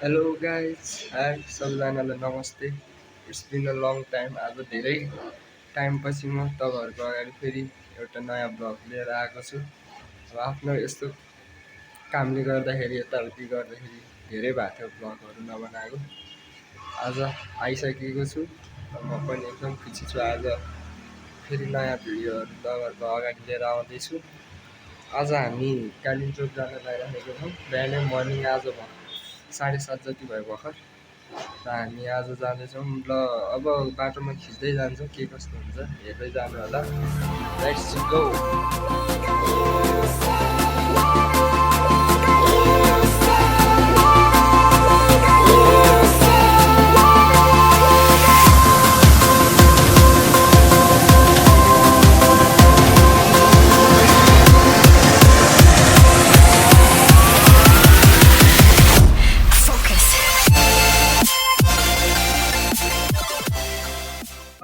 Hello guys hi सबैजनालाई नमस्ते। It's been a long time. आज धेरै टाइमपछि म तपाईँहरूको अगाडि फेरि एउटा नयाँ ब्लग लिएर आएको छु। अब आफ्नो यस्तो कामले गर्दाखेरि यताउति गर्दाखेरि धेरै भएको थियो ब्लगहरू नबनाएको। आज आइसकेको छु र म पनि एकदम खुसी छु। आज फेरि नयाँ भिडियोहरू तपाईँहरूको अगाडि लिएर आउँदैछु। आज हामी कालिम्पोङ जान लागिरहेको छौँ। बिहानै मर्निङ आज 7:30 जति भयो भर्खर र हामी आज जाँदैछौँ। ल अब बाटोमा खिच्दै जान्छौँ, के कस्तो हुन्छ हेर्दै जानु होला। Let's go.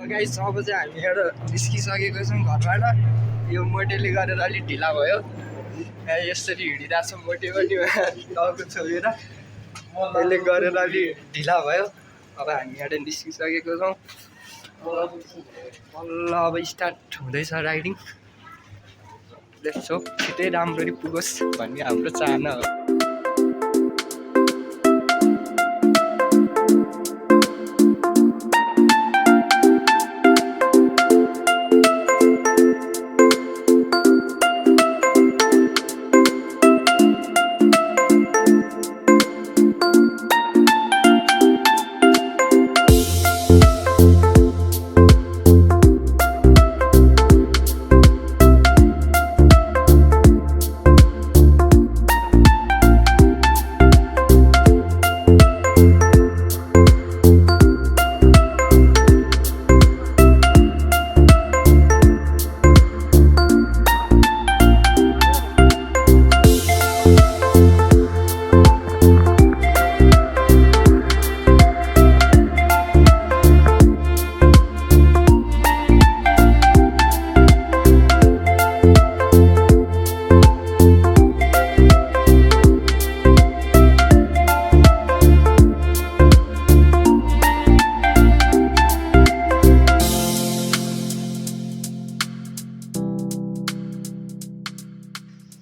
गाइस अब चाहिँ हामी एउटा निस्किसकेको छौँ घरबाट। यो मोटेले गरेर अलिक ढिला भयो। यसरी हिँडिरहेको छ मोटे पनि टाउको छोडेर। यसले गरेर अलिक ढिला भयो। अब हामी यहाँ निस्किसकेको छौँ। बल्ल अब स्टार्ट हुँदैछ राइडिङ। लेट्स होप छिटै राम्ररी पुगोस् भन्ने हाम्रो चाहना हो।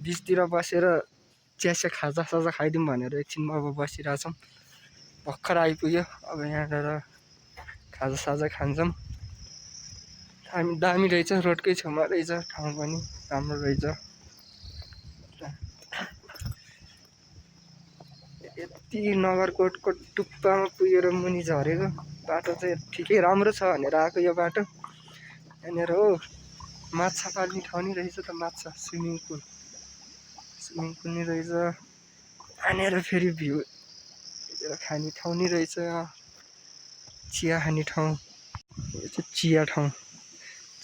बिचतिर बसेर चियासिया खाजा खाइदिउँ भनेर एकछिनमा अब बसिरहेछौँ। भर्खर आइपुग्यो। अब यहाँबाट खाजा खान्छौँ। दामी रहेछ, रोडकै छेउमा रहेछ, ठाउँ पनि राम्रो रहेछ। यति नगरकोटको टुप्पामा पुगेर मुनि झरेको बाटो चाहिँ ठिकै राम्रो छ भनेर आएको यो बाटो। यहाँनिर हो माछा पाल्ने ठाउँ नि रहेछ त, माछा स्विमिङ पुल नि रहेछ। यहाँनिर फेरि भ्यू खाने ठाउँ नि रहेछ। चिया खाने ठाउँ, यो चाहिँ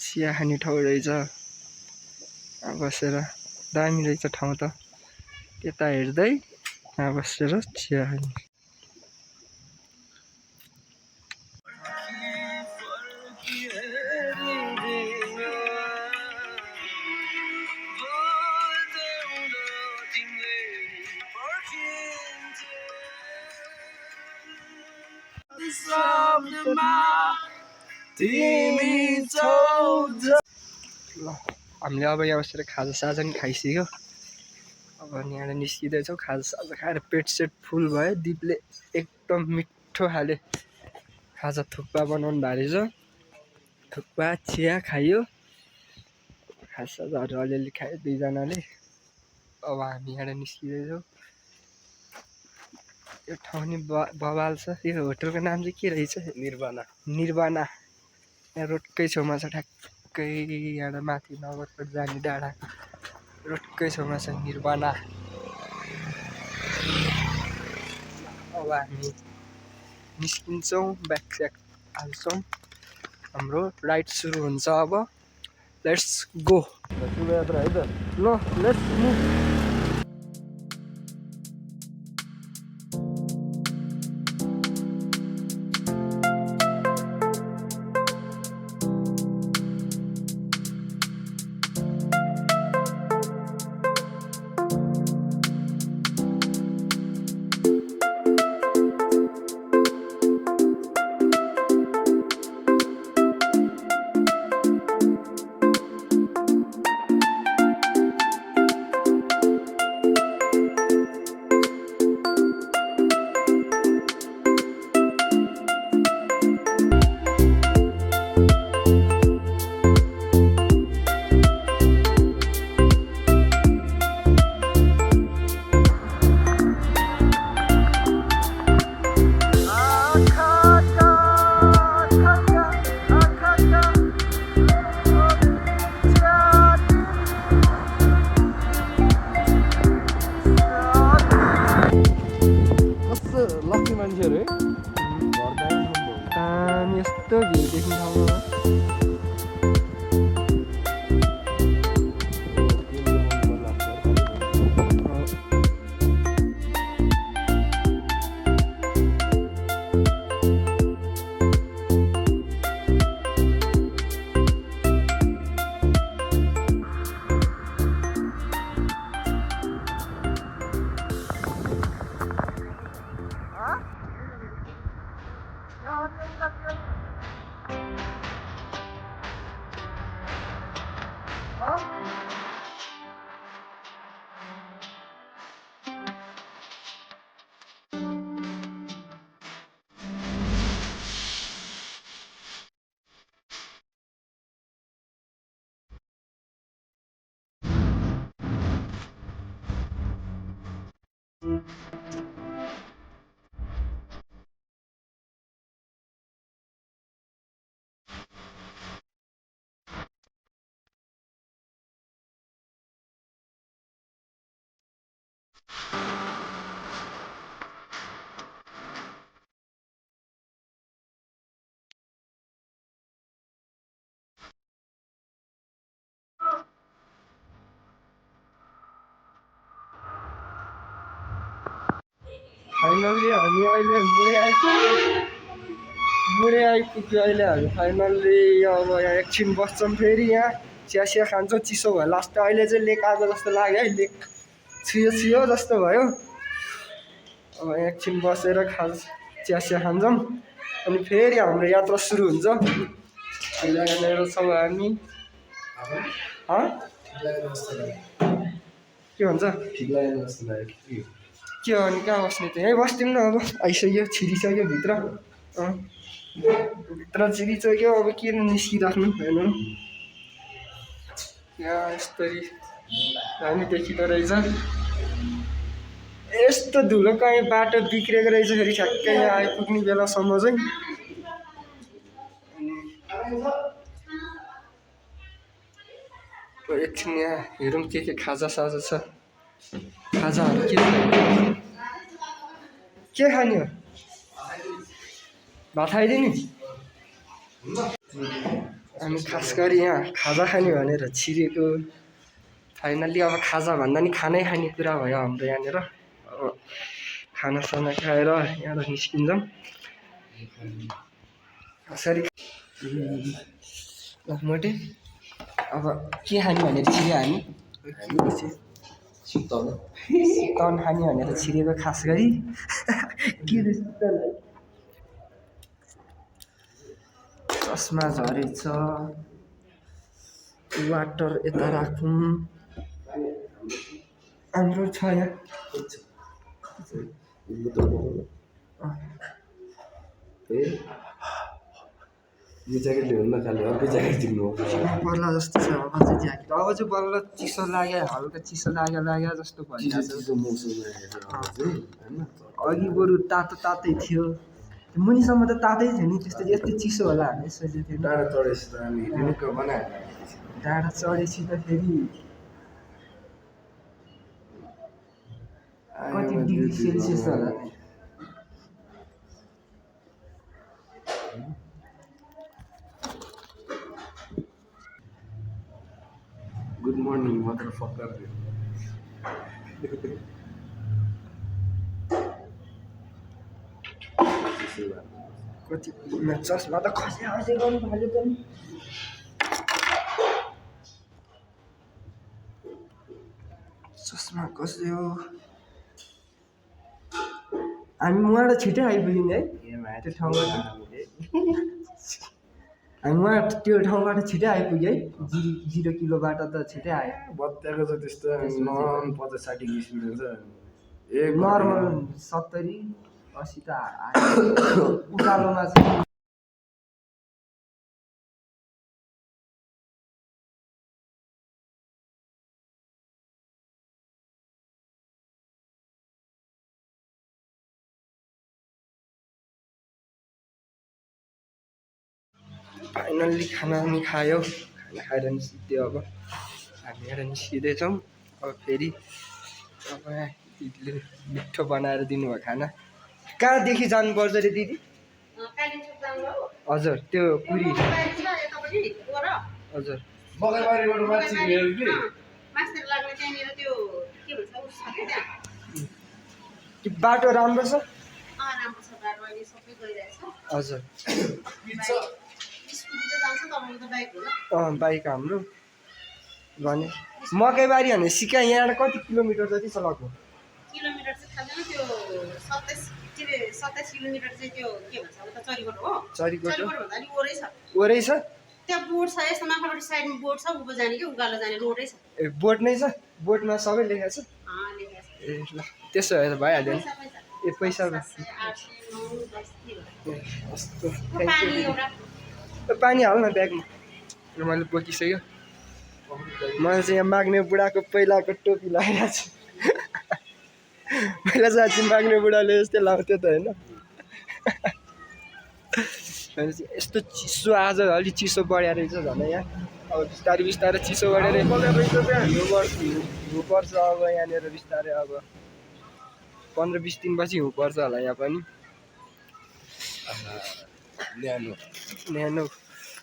चिया खाने ठाउँ रहेछ। यहाँ बसेर दामी रहेछ ठाउँ त। त्यता हेर्दै यहाँ बसेर चिया खाने। ल हामीले अब यहाँ बसेर खाजा नि खाइसक्यो। अब यहाँबाट निस्किँदैछौँ। खाजा खाएर पेट सेट फुल भयो। दिपले एकदम मिठो खाले खाजा थुक्पा बनाउनु भएको रहेछ। थुक्पा चिया खायो, खाजाहरू अलिअलि खायो दुईजनाले। अब हामी यहाँबाट निस्किँदैछौँ। यो ठाउँ नि बवाल छ। यो होटलको नाम चाहिँ के रहेछ? निर्वाणा। यहाँ रोडकै छेउमा छ ठ्याक्कै। यहाँबाट माथि नगरकोट जाने डाँडा रोडकै छेउमा छ निर्वाणा। अब हामी निस्किन्छौँ, ब्याग हाल्छौँ। हाम्रो राइड सुरु हुन्छ अब। Let's go. शुभयात्रा है त। ल लेट्स मुभ। कस्तो लक्की मान्छेहरू है हामी यस्तो भ्यू देख्ने ठाउँमा फाइनल्ली हामी अहिले बुढे आइपुग्यो अहिले हामी फाइनल्ली अब यहाँ एकछिन बस्छौँ फेरि यहाँ चिया खान्छौँ चिसो भयो लास्ट अहिले चाहिँ लेक आएको जस्तो लाग्यो है लेक छियो जस्तो भयो अब एकछिन बसेर चिया खान्छौँ अनि फेरि हाम्रो यात्रा सुरु हुन्छ यहाँनिर छौँ हामी के भन्छ के हो अनि कहाँ बस्ने त यहीँ बस्दिउँ न अब आइसक्यो छिरिसक्यो भित्र छिरिसक्यो अब किन निस्किराख्नु होइन यहाँ यस्तरी हामी देखिँदो रहेछ यस्तो धुलो कहीँ बाटो बिग्रेको रहेछ फेरि ठ्याक्कै यहाँ आइपुग्ने बेलासम्म चाहिँ एकछिन यहाँ हेरौँ के खाजासाजा छ खाजाहरू के खाने हो भात खाइदिने अनि खास गरी यहाँ खाजा खाने भनेर छिरेको फाइनल्ली अब खाजा भन्दा नि खानै खाने कुरा भयो हाम्रो यहाँनिर अब खानासाना खाएर यहाँबाट निस्किन्छौँ कसरी मोटे अब के खाने भनेर छिर्यो हामी चिकन खाने भनेर छिरेको खास गरी के चस्मा झरेछ वाटर यता राखौँ हाम्रो छ यहाँ यो ज्याकेट ल्याउनु न खालि अर्को ज्याकेट दिनु पर्ला जस्तो छ अब चाहिँ ज्याकेट अब चाहिँ बल्ल चिसो लाग्यो हल्का चिसो लाग्यो जस्तो भइरहेको अघि बरु तातै थियो मुनिसम्म त तातै थियो नि त्यस्तो यति चिसो होला हामी सोचेको थियौँ डाँडा चढेपछि त फेरि कति डिग्री सेल्सियस होला गुड मर्निङ मदरफकर कति चस्मा त खसे गर्नु थाल्यो त नि चस्मा खस्यो हामी उहाँबाट छिटै आइपुग्यौँ है त्यो ठाउँबाट हामी उहाँ त्यो ठाउँबाट छिटै आइपुग्यो है 0 किलोबाट त छिटै आयो बत्तिएको छ त्यस्तो 50-60 स्पिड हुन्छ नर्मल 70-80 त उकालोमा चाहिँ फाइनल्ली खाना पनि खायो खाना खाएर निस्कियो अब हामी यहाँ निस्किँदैछौँ अब फेरि अब दिदीले मिठो बनाएर दिनुभयो खाना कहाँदेखि जानुपर्छ रे दिदी? हजुर त्यो पुरी हजुर मकैबारीबाट माथि हिँडेर कि त्यो बाटो राम्रो छ हजुर बाइक हाम्रो भने मकैबारी भने सिक्का यहाँबाट कति किलोमिटर जति छ लगभग किलोमिटर चाहिँ थाहा छैन त्यो 27 किलोमिटर चाहिँ त्यो के भन्छ उता चरीकोट हो चरीकोट भन्दा अलिक ओरै छ ओरै छ त्यहाँ बोर्ड छ यस्तो माथिल्लो साइडमा बोर्ड छ उभो जाने कि उकालो जाने रोडै छ ए बोट नै छ बोटमा सबै लेखेको छ लेखेको छ ए ल त्यसो भए त भइहाल्यो नि ए पैसा ए कस्तो पानी एउटा पानी हाल्न ब्यागमा मैले बोकिसक्यो मैले चाहिँ यहाँ माग्ने बुढाको पहिलाको टोपी लगाइरहेको छु पहिला साँच्ची माग्ने बुढाले यस्तै लाउँथ्यो त होइन यस्तो चिसो आज अलिक चिसो बढ्या रहेछ झन् यहाँ अब बिस्तारै बिस्तारै चिसो बढेर हिउँ पर्छ अब यहाँनिर बिस्तारै अब 15-20 दिनपछि हिउँ पर्छ होला यहाँ पनि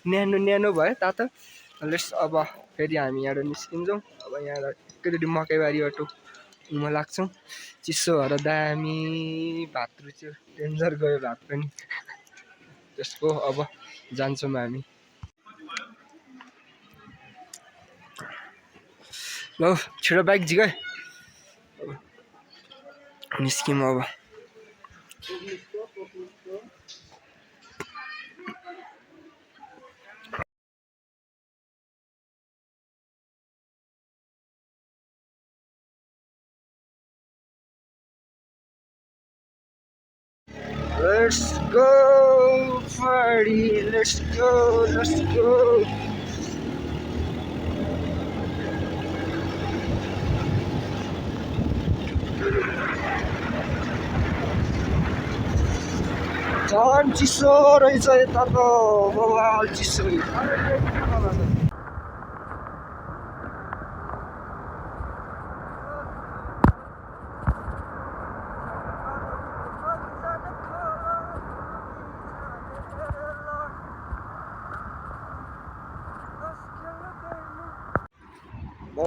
न्यानो भयो तातो लेट्स अब फेरि हामी यहाँबाट निस्किन्छौँ अब यहाँ एकैचोटि मकैबारी अटो हिउँमा लाग्छौँ चिसो भएर दामी भात रुच्यो डेन्जर गयो भात पनि त्यसको अब जान्छौँ हामी ल छिटो बाइक झिकै निस्क्यौँ अब Let's go, party, let's go. झन् चिसो रहेछ यता त बवाल चिसो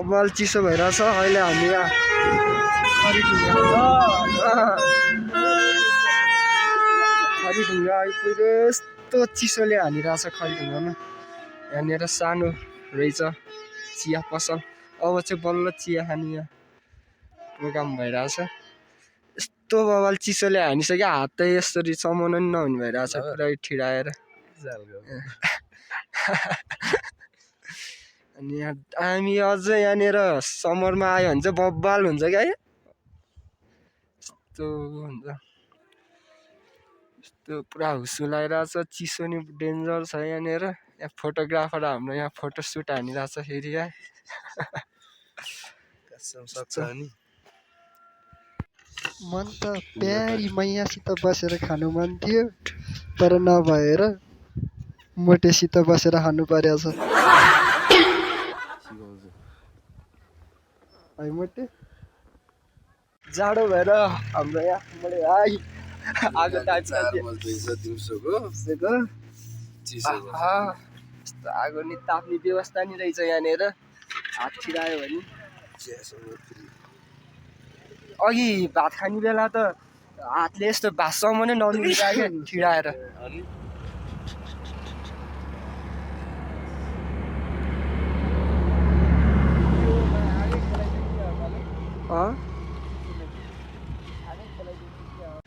बवाल चिसो भइरहेछ अहिले हामी यहाँ खरिढुङ्गा आइपुग्यो यस्तो चिसोले हानिरहेछ खरिढुङ्गामा यहाँनिर सानो रहेछ चिया पसल अब चाहिँ बल्ल चिया खाने यहाँ प्रोग्राम भइरहेछ यस्तो बवाल चिसोले हानिसक्यो हात त यसरी चमाउन पनि नहुने भइरहेछ पुरै ठिडाएर अनि यहाँ हामी अझ यहाँनिर समरमा आयो भने चाहिँ बब्बाल हुन्छ क्या यस्तो हुन्छ यस्तो पुरा हुसु लगाइरहेछ चिसो नि डेन्जर छ यहाँनिर यहाँ फोटोग्राफर हाम्रो यहाँ फोटो सुट हानिरहेछ फेरि यहाँ मन त प्यारी मैयासित बसेर खानु मन थियो तर नभएर मोटेसित बसेर खानु परेछ है मोटे जाडो भएर हाम्रो यहाँ मैले आगो यस्तो आगो नि ताप्ने व्यवस्था नि रहेछ यहाँनिर हात छिरायो भने अघि भात खाने बेला त हातले यस्तो भातसम्म नै नमिल्छ क्या ठिडाएर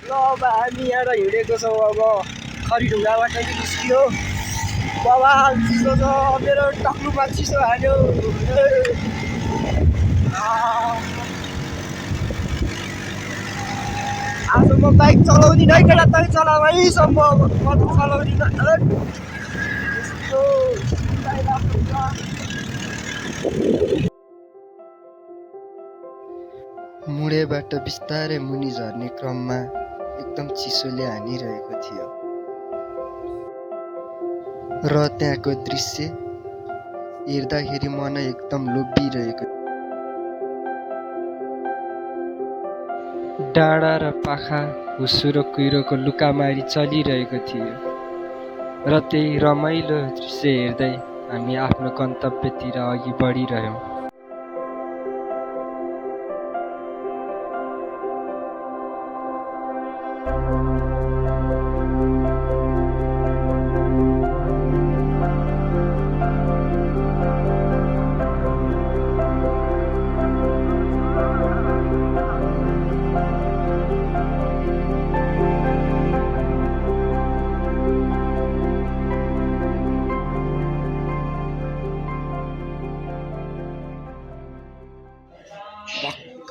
ल अब हामी यहाँ हिँडेको छौँ अब खरिढुङ्गाबाट निस्कियो बाबा चिसो छ मेरो टाउकोमा चिसो हाल्यो आज म बाइक चलाउँदिनँ है केटा तै चलाऊ है सम्भव म त चलाउँदिनँ मुडेबाट बिस्तारै मुनि झर्ने क्रममा एकदम चिसोले हानिरहेको थियो र त्यहाँको दृश्य हेर्दाखेरि मन एकदम लोभिरहेको डाँडा र पाखा हुस्सु र कुहिरोको लुकामारी चलिरहेको थियो र त्यही रमाइलो दृश्य हेर्दै हामी आफ्नो गन्तव्यतिर अघि बढिरह्यौँ।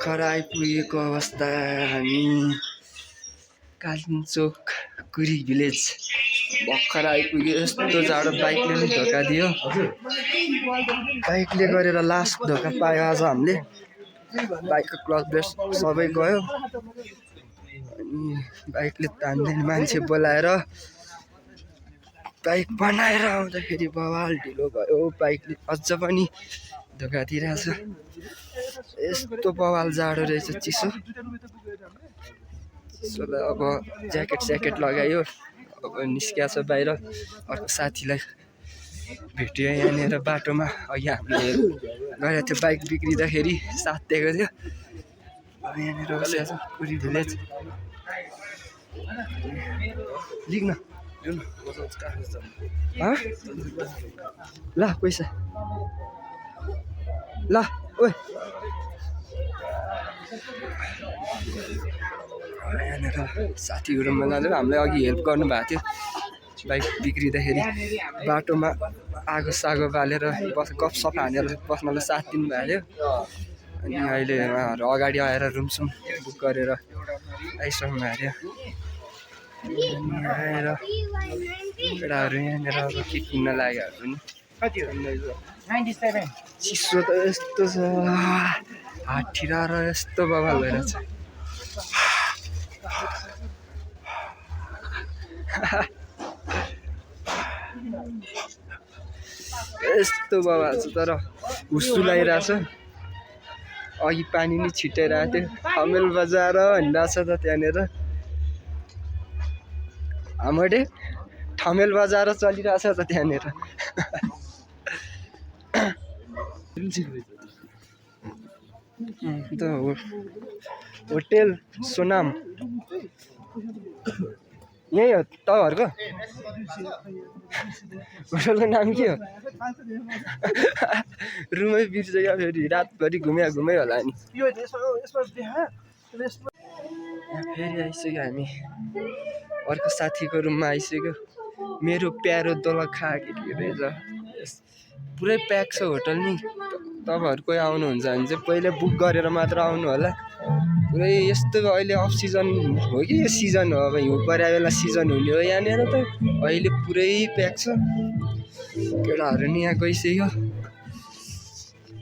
भर्खर आइपुगेको अवस्था हामी कालिम्चोक कुरी भिलेज भर्खर आइपुग्यो। यस्तो जाडो बाइकले नै धोका दियो। बाइकले गरेर लास्ट धोका पायो आज हामीले। बाइकको क्लच ब्रेक सबै गयो अनि बाइकले तान्दैन मान्छे बोलाएर बाइक बनाएर आउँदाखेरि बवाल ढिलो भयो। बाइकले अझ पनि धोका दिइरहेछ। यस्तो बवाल जाडो रहेछ, चिसो। अब ज्याकेट लगायो। अब निस्किया छ बाहिर। अर्को साथीलाई भेट्यो यहाँनिर बाटोमा। अघि हामीले गएको थियो बाइक बिग्रिँदाखेरि साथ दिएको थियो। अब यहाँनिर बसेको छ कुरी भिलेज। लिग्न ल पैसा ल ओए यहाँनिर साथीहरूमा जाँदै हामीलाई अघि हेल्प गर्नुभएको थियो बाइक बिग्रिँदाखेरि। बाटोमा आगो सागो बालेर गफसफ हानेर बस्नलाई साथ दिनुभएको थियो। अनि अहिले उहाँहरू अगाडि आएर रुमसुम बुक गरेर आइसक्नु भएको थियो। आएर केटाहरू यहाँनिर अब के किन्न लागेहरू पनि चिसो त यस्तो छ, हात ठिराएर यस्तो बवाल भइरहेछ। यस्तो बवाल छ तर हुस्सु लगाइरहेछ। अघि पानी नि छिटाइरहेको थियो। थमेल बजाएर भनिरहेछ त त्यहाँनिर हाम्रोले थमेल बजाएर चलिरहेछ त त्यहाँनिर। होटेल सोनाम यही हो तपाईँहरूको होटलको नाम के हो? रुमै बिर्सेको फेरि रातभरि घुमै होला नि। फेरि आइसक्यो हामी अर्को साथीको रुममा आइसक्यो। मेरो प्यारो दोलखा के रहेछ। पुरै प्याक छ होटल नि। तपाईँहरू कोही आउनुहुन्छ भने चाहिँ पहिले बुक गरेर मात्र आउनु होला। पुरै यस्तो अहिले अफ सिजन हो कि यो सिजन हो। अब हिउँ परेको बेला सिजन हुने हो यहाँनिर त। अहिले पुरै प्याक छ। केटाहरू नि यहाँ गइसक्यो।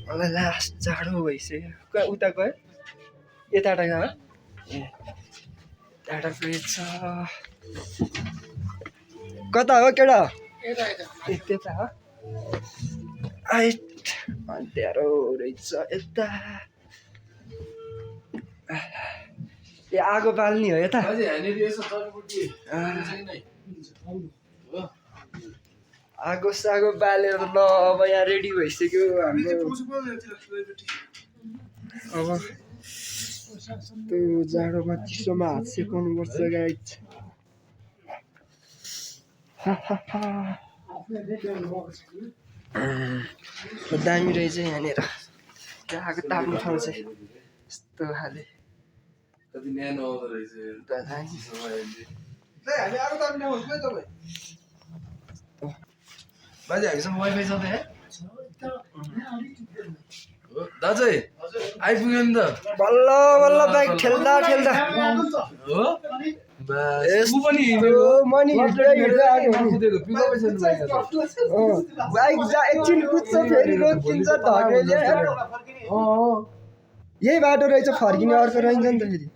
मलाई लास्ट जाडो भइसक्यो। उता गयो यता गयो ए टाढा गएछ। कता हो केटा? ए त्यता हो। अँध्यारो रहेछ यता। ए आगो बाल्ने हो यता। आगो सागो बालेर ल अब यहाँ रेडी भइसक्यो हाम्रो। अब त्यो जाडोमा चिसोमा हात सेकाउनु पर्छ गाइज। दामी रहेछ यहाँनिर। आगो ताप्नु ठाउँ चाहिँ यस्तो खाले। बाजे हामीसँग वाइफाई छ त दाजु आइपुग्यो नि त। बल्ल बल्ल बाइक ठेल्दा ठेल्दा बाइक एकछिन कुद्छ फेरि रोकिन्छ धकेले। यही बाटो रहेछ फर्किने अर्को रहन्छ नि त फेरि।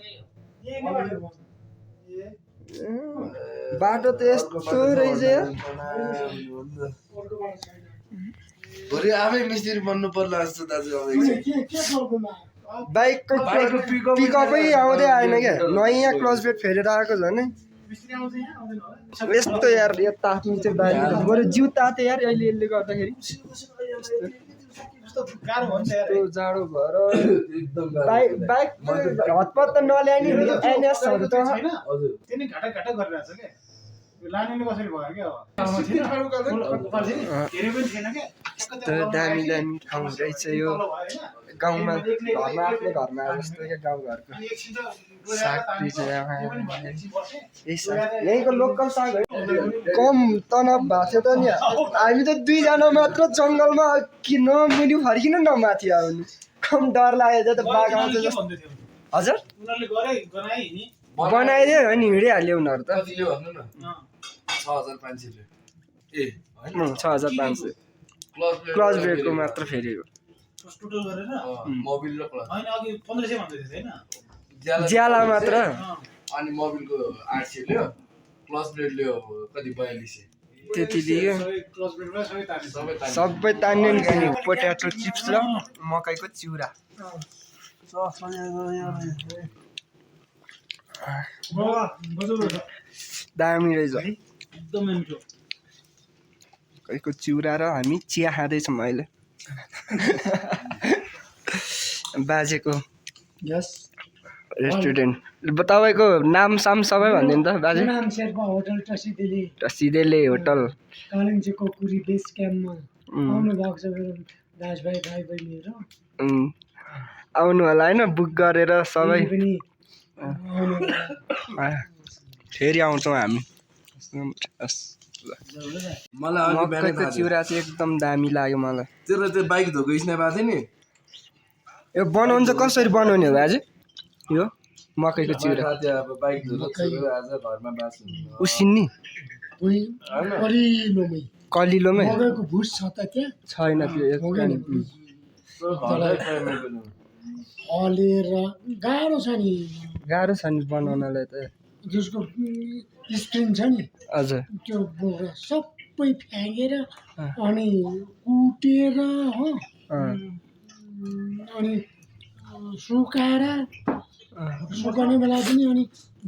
बाटो त यस्तो रहेछ। भोलि आफै मिस्त्री बन्नु पर्ला जस्तो दाजु। बाइकको पिकअपै आउँदै आएन क्या नयाँ क्लच प्लेट फेरेर आएको झन् यस्तो यार यो तात्नु चाहिँ बाइक बरु जिउ ताते यार अहिले यसले गर्दाखेरि यस्तो जाडो भएर बाइक हतपत त नल्याउने एनएसहरू त दामी दामी ठाउँ रहेछ यो गाउँमा घरमा आफ्नै घरमा जस्तो क्या गाउँघरको यहीँको लोकल साग कम तनाव भएको थियो त नि हामी त दुईजना मात्र जङ्गलमा किन मुनि फर्किनु न माथि आउनु कम डर लागेको त बाघ आउँछ जस्तो हजुर बनाइदियो नि हिँडिहाल्यो उनीहरू त 6500 क्लच ब्रेकको मात्र फेरेको ज्याला मात्र अनि मोबिलको 800 लियो क्लच ब्रेक लियो कति 4200 त्यति दियो सबै तान्ने नि पोट्याटो चिप्स र मकैको चिउरा दामी रहेछ मकैको चिउरा र हामी चिया खाँदैछौँ अहिले बाजेको रेस्टुरेन्ट तपाईँको नाम साम सबै भनिदिनु त बाजे नाम शेर्पा होटल सिधेले होटल कालिम्पोङको कुरी बेस क्याम्पमा आउनु भएको छ मेरो दाजुभाइ भाइ बहिनीहरू आउनु होला होइन बुक गरेर सबै पनि फेरि आउँछौँ हामी मलाई अघि बिहानै मकैको चिउरा चाहिँ एकदम दामी लाग्यो मलाई तेरो त्यो बाइक धोको स्न्याप आएको थियो नि यो बनाउनु चाहिँ कसरी बनाउने हो बाजे यो मकैको चिउरा अब बाइक धोको आज घरमा बास हुन्छ उसिन्नी कलिलोमै कलिलोमै मकैको भुस छ त त्यहाँ छैन त्यो हलेर गाह्रो छ नि गाह्रो छ नि बनाउनलाई त जसको स्क्रिन छ नि हजुर त्यो बोक्रा सबै फ्याँकेर अनि कुटेर हो अनि सुकाएर सुकाउने बेला पनि अनि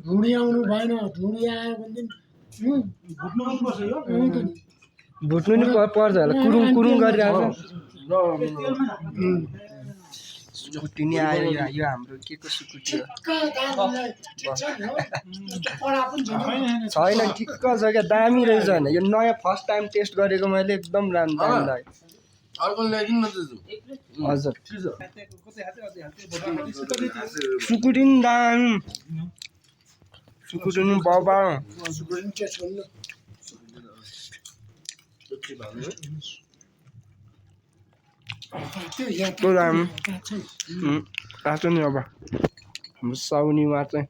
ढुँडी आउनु भएन ढुँडी आयो भनेदेखि भुट्नु नि पर्छ होला कुरुङ कुरुङ गरिरहेको स्कुटी नि आयो यो हाम्रो के को स्कुटी हो छैन ठिक्क छ क्या दामी रहेछ होइन यो नयाँ फर्स्ट टाइम टेस्ट गरेको मैले एकदम राम्रो लाग्यो अर्को ल्याइदिनु न हजुर सुकुटी नि दामी सुकुटी नि बाबा त्यो दामी काट्छ नि अब हाम्रो साउनीमा चाहिँ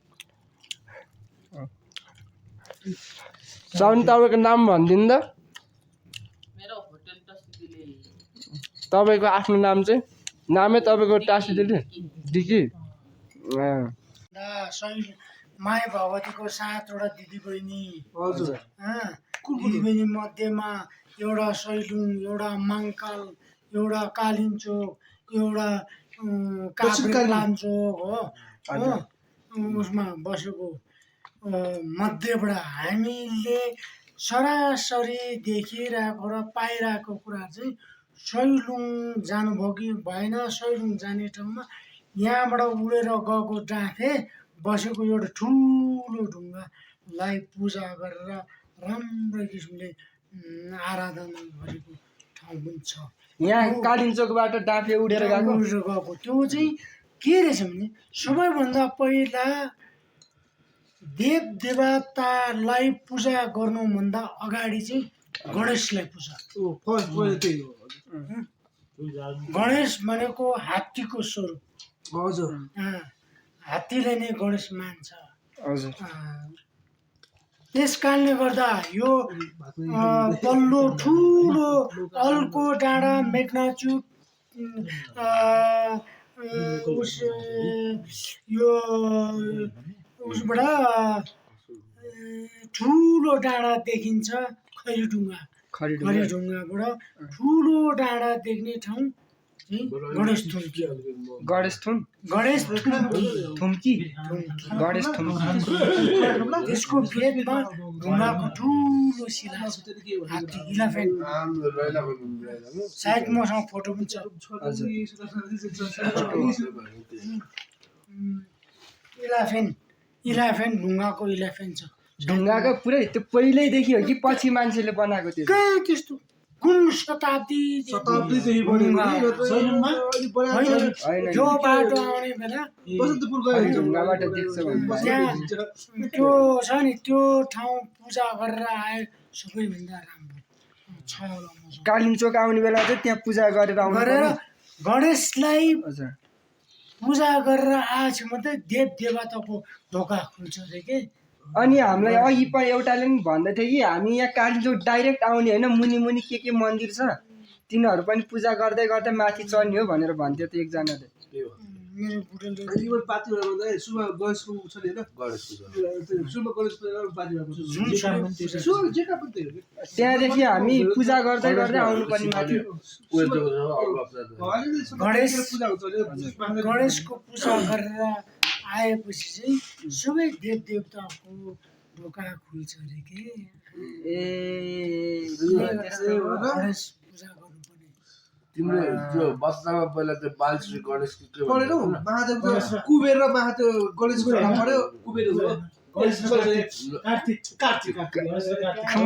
साउनी तपाईँको नाम भनिदिनु त तपाईँको आफ्नो नाम चाहिँ नामै तपाईँको टासी दिदी माया भगवतीको 7वटा दिदी बहिनी हजुर दिदी बहिनी मध्येमा एउटा सैलुङ एउटा मङ्काल एउटा कालिम्चोक एउटा काभ्रेलाञ्चोक हो उसमा बसेको मध्येबाट हामीले सरासरी देखिरहेको र पाइरहेको कुरा चाहिँ सैलुङ जानुभयो कि भएन सैलुङ जाने ठाउँमा यहाँबाट उडेर गएको डाँफे बसेको एउटा ठुलो ढुङ्गालाई पूजा गरेर राम्रो किसिमले आराधना गरेको ठाउँ पनि छ यहाँ कालिम्चोकबाट डाँफे उडेर गएको त्यो चाहिँ के रहेछ भने सबैभन्दा पहिला देव देवतालाई पूजा गर्नुभन्दा अगाडि चाहिँ गणेशलाई पूजा गणेश भनेको हात्तीको स्वरूप हजुर हात्तीले नै गणेश मान्छ हजुर त्यस कारणले गर्दा यो पल्लो ठुलो अल्को डाँडा मेघनाचुक यो उसबाट ठुलो डाँडा देखिन्छ खैरीढुङ्गाबाट ठुलो डाँडा देख्ने ठाउँ चाहिँ गणेश थुम्की गणेश थुम गणेश थुम्की गणेश थुम्की त्यसको फेदमा ढुङ्गाको ठुलो शिला छ हात्ती इलेफेन्ट सायद मसँग फोटो पनि छ इलेफेन्ट ढुङ्गाको इलेफेन्ट छ ढुङ्गाको पुरै त्यो पहिल्यैदेखि हो कि पछि मान्छेले बनाएको त्यो कहाँ त्यस्तो कुन शताब्दीदेखि जो बाटो आउने बेला ढुङ्गाबाट देख्छ भने त्यहाँ त्यो छ नि त्यो ठाउँ पूजा गरेर आए सबैभन्दा राम्रो छ होला मसँग। कालिम्चोक आउने बेला चाहिँ त्यहाँ पूजा गरेर आउनु गरेर पर्ने। गणेशलाई हजुर पूजा गरेर आएछ मात्रै देव देवताको ढोका खुल्छ अरे के अनि हामीलाई अघि पनि एउटाले पनि भन्दै थियो कि हामी यहाँ कालिम्पोङ डाइरेक्ट आउने होइन मुनि मुनि के मन्दिर छ तिनीहरू पनि पूजा गर्दै गर्दै माथि चढ्ने हो भनेर भन्थ्यो त्यो एकजनाले। मेरो बुढोले त्यहाँदेखि हामी पूजा गर्दै गर्दै आउनुपर्ने माथि। गणेशको पूजा गरेर आएपछि चाहिँ सबै देव देवताको ढोका खुल्छ अरे के गणेश पूजा गर्नुपर्ने तिम्रो त्यो बस्दामा पहिला त्यो बालश्री गणेशको के पढेनौ महादेव कुबेर र महादेव गणेशको नाम पढ्यो कुबेर हो कार्तिक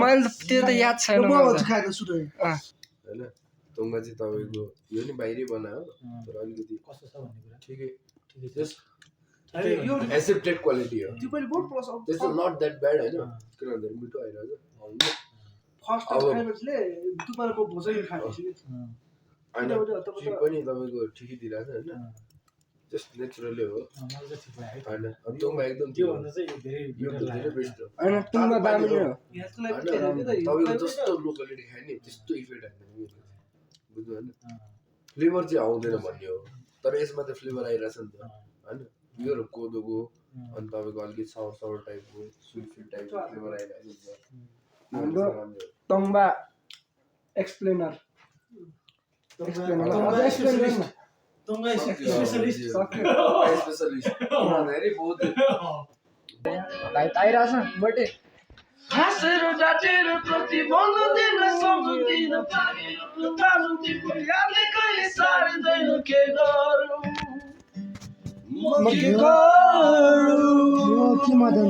मैले त्यो त याद छैन खाएको छु हैन तोङमा चाहिँ तपाईको यो नि बाहिरै बनायो तर अलिकति कस्तो छ भन्ने कुरा ठिकै जस्ट एक्सेप्टेड क्वालिटी हो त्यो पनि बहुत plus this is not that bad हैन किन भन्दा मिठो आइराछ फर्स्ट टाइम खाएपछि दुबाराको भोजै खाएपछि हैन त्यो पनि तपाईको ठिकै दिइराछ हैन जस्ट नेचुरली हो हैन तोङमा एकदम त्यो भन्दा चाहिँ धेरै बेस्ट हो हैन तुङमा दामी हो तपाईको जस्तो लोकलिटी खाए नि त्यस्तो इफेक्ट आउँदैन बुझ्नु हैन फ्लेभर चाहिँ आउँदैन भन्ने हो तर यसमा त फ्लेभर आइराछ नि त हैन प्योर कोदोको अनि तपाईको अलिकति साउर टाइपको स्वीट टाइपको फ्लेभर आइराछ हाम्रो तोङबा एक्सप्लेनर स्पेशलिस्ट धेरै बहुत भाइ आइराछ बटे हाँसेर डाँटेर प्रतिबन्ध दिन सम्झिँदिन पानी तालु तिम्रो यादले कहिले सार्दैन के गरौँ म के गरौँ के मदन